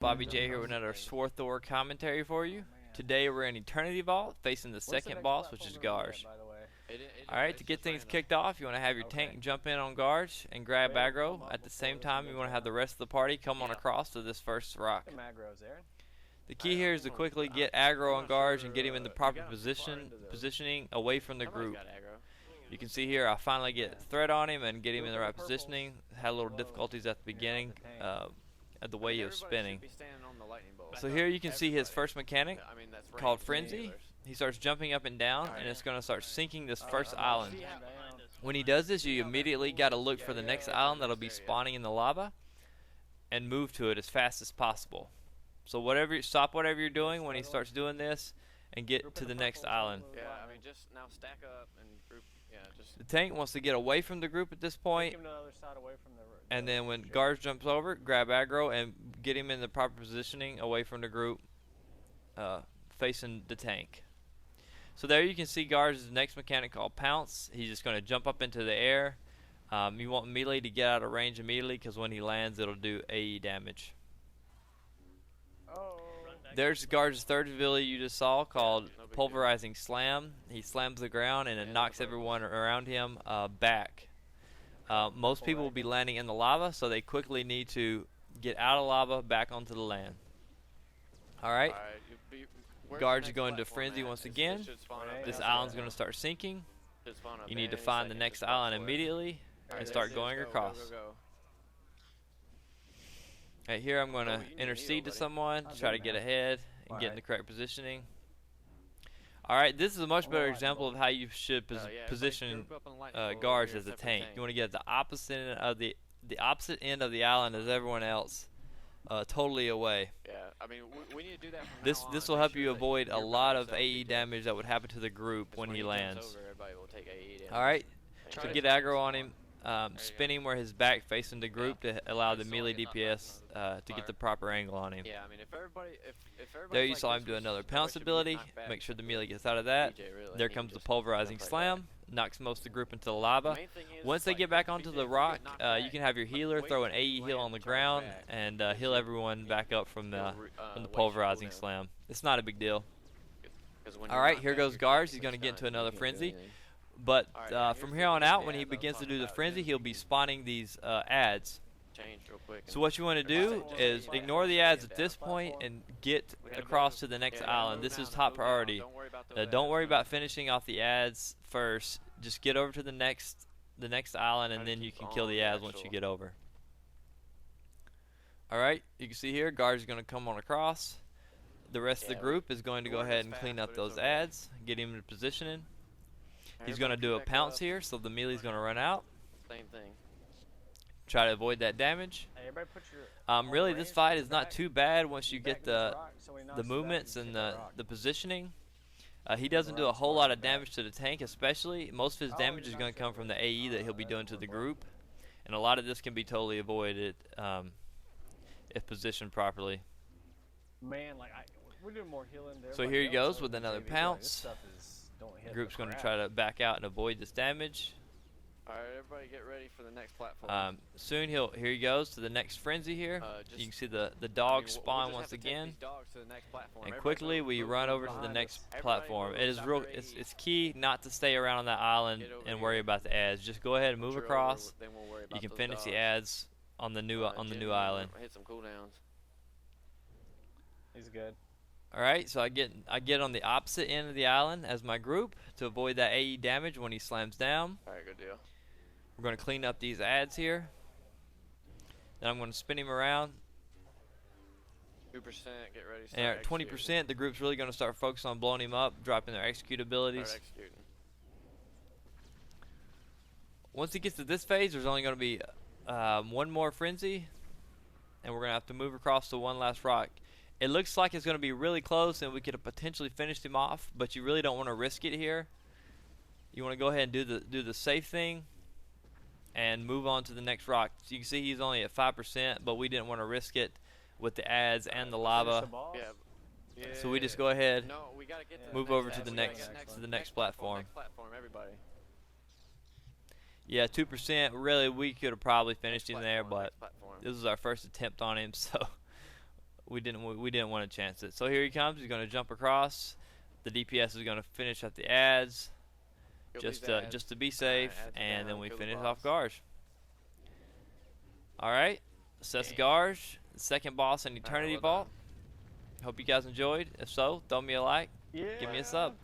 Bobby J here with another SWTOR commentary for you. Today we're in Eternity Vault facing the second boss, which is Gharj. Alright, to get things kicked off, you want to have your tank jump in on Gharj and grab aggro. At the same time, you want to have the rest of the party come on across to this first rock. The key here is to quickly get aggro on Gharj and get him in the proper positioning away from the group. You can see here I finally get threat on him and get him in the right positioning. Had a little difficulties at the beginning at the way he was spinning. So here you can see his first mechanic called Frenzy. He starts jumping up and down and it's going to start sinking this first island. When he does this, you immediately got to look for the next island that'll be spawning in the lava and move to it as fast as possible. So stop whatever you're doing when he starts doing this and get to the next island. Yeah, I mean, just now stack up and group. Yeah, just. The tank wants to get away from the group at this point, and then when Gharj jumps over, grab aggro and get him in the proper positioning away from the group, facing the tank. So there you can see Gharj's next mechanic called Pounce. He's just going to jump up into the air. You want melee to get out of range immediately because when he lands, it'll do AE damage. There's Gharj's third ability you just saw called Pulverizing Slam. He slams the ground and it knocks everyone around him back. Most people will be landing in the lava, so they quickly need to get out of lava back onto the land. Alright, Gharj is going to Frenzy once again. This island's going to start sinking. You need to find the next island immediately and start going across. Right here I'm going to intercede to someone to try to get ahead and get in the correct positioning. Alright, this is a much better example of how you should position Gharj as a tank. You want to get at the opposite end of the island as everyone else, totally away. Yeah, I mean, we need to do that from This will help you avoid a lot of AE damage that would happen to the group when he lands. Alright, so get aggro on him. Spin him where his back facing the group to allow the melee DPS to get the proper angle on him. Yeah, I mean, if everybody There you saw him do another Pounce ability. Make sure the melee gets out of that. There comes the Pulverizing Slam. Knocks most of the group into the lava. Once they get back onto the rock, you can have your healer throw an AE heal on the ground and heal everyone back up from the Pulverizing Slam. It's not a big deal. Alright, here goes Gharj. He's going to get into another Frenzy. But from here on out, when he begins to do the Frenzy, he'll be spawning these ads. So what you want to do is ignore the ads at this point and get across to the next island. This is top priority. Don't worry about finishing off the ads first. Just get over to the next island and then you can kill the ads once you get over. Alright, you can see here Gharj is going to come on across. The rest of the group is going to go ahead and clean up those ads, get him in positioning. He's going to do a Pounce here, so the melee's going to run out. Same thing. Try to avoid that damage. Really, this fight is not too bad once you get the movements and the positioning. He doesn't do a whole lot of damage to the tank, especially. Most of his damage is going to come from the AE that he'll be doing to the group. And a lot of this can be totally avoided if positioned properly. So here he goes with another Pounce. The group's going to try to back out and avoid this damage. Alright, everybody get ready for the next platform. Soon here he goes to the next Frenzy here. You can see the dogs spawn once again. And quickly we run over to the next platform. It's key not to stay around on that island and worry about the ads. Just go ahead and move across. You can finish the ads on the new island. Hit some cooldowns. He's good. Alright, so I get on the opposite end of the island as my group to avoid that AE damage when he slams down. Alright, good deal. We're going to clean up these ads here. Then I'm going to spin him around. 2%, get ready. And at 20%, the group's really going to start focusing on blowing him up, dropping their execute abilities. Once he gets to this phase, there's only going to be one more Frenzy. And we're going to have to move across to one last rock. It looks like it's going to be really close and we could have potentially finished him off, but you really don't want to risk it here. You want to go ahead and do the safe thing and move on to the next rock. So you can see he's only at 5%, but we didn't want to risk it with the ads and the lava. So we just go ahead, move over to the next platform. Yeah, 2%. Really, we could have probably finished him there, but this was our first attempt on him, so we didn't want to chance it. So here he comes. He's going to jump across. The DPS is going to finish up the ads, just to be safe, and then we finish off Gharj. All right, so that's Gharj, the second boss in Eternity Vault. Hope you guys enjoyed. If so, throw me a like, give me a sub.